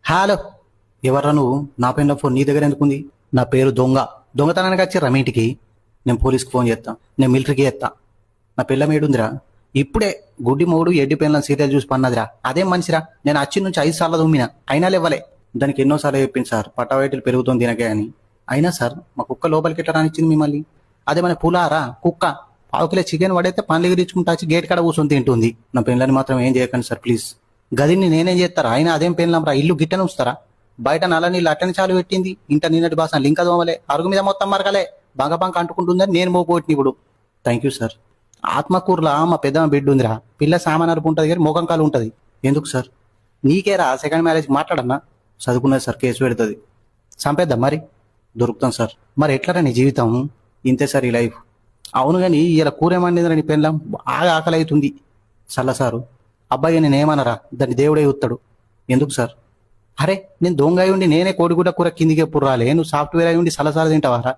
Hello. ఎవర్రా నువ్వు? నా పైన ఫోన్ నీ దగ్గర ఎందుకుంది? నా పేరు దొంగ. దొంగతనానికి వచ్చిర్రా మీ ఇంటికి? నేను పోలీస్కి ఫోన్ చేస్తా, నేను మిలిటరీకి చేస్తా. నా పిల్ల ఏడుందిరా? ఇప్పుడే గుడ్డి మూడు ఎడ్డి పిల్లల సీరియల్ చూసి పన్నదిరా. అదేం మనిషిరా? నేను వచ్చి నుంచి 5 సార్లు దుమ్మినా అయినా లేవ్వలే. దానికి ఎన్నోసార్లు చెప్పింది సార్, పట్టవైటలు పెరుగుతుంది తినకే అని. అయినా సార్ మా కుక్క లోపలికి ఎట్లా రానిచ్చింది మిమ్మల్ని? అదే మన పులారా కుక్క 1/2 కిలో చికెన్ పడైతే పండ్లు ఎగిరించుకుంటా వచ్చి గేట్ కాడ కూర్చొని తింటుంది. నా పిల్లని మాత్రం ఏం చేయకండి సార్ ప్లీజ్. గదిని నేనేం చేస్తారా? అయినా అదేం పెళ్ళంరా, ఇల్లు గిట్టని ఉంచుతారా? బయట నల్ల నీళ్ళు అట్టని చాలు పెట్టింది, ఇంట నిన్నటి బాసన లింక దోమలే, అరుగు మీద మొత్తం మరకలే, బంక అంటుకుంటుందని నేను మోపోట్ని ఇప్పుడు. Thank you sir. ఆత్మకూరులా మా పెద్దమ్మ బిడ్డ ఉందిరా, పిల్ల సామానరుపు ఉంటుంది కానీ ముఖం కాలు ఉంటుంది. ఎందుకు సార్? నీకేరా సెకండ్ మ్యారేజ్కి మాట్లాడన్నా? చదువుకున్నది సార్, కేసు పెడుతుంది. చంపేద్దాం మరి? దొరుకుతాం సార్. మరి ఎట్లరా నీ జీవితం? ఇంతే సార్ ఈ లైఫ్. అవును కానీ ఇలా కూరేమండిరా నీ పెళ్ళం? బాగా ఆకలి అవుతుంది. చల్ల సారు. అబ్బాయి నేను ఏమనరా, దాన్ని దేవుడే చూస్తాడు. ఎందుకు సార్? అరే నేను దొంగ అయి ఉండి నేనే కోడిగుడ్డ కూర కిందికి ఎప్పుడు రాలే, నువ్వు సాఫ్ట్వేర్ అయి ఉండి సలసాల తింటావారా?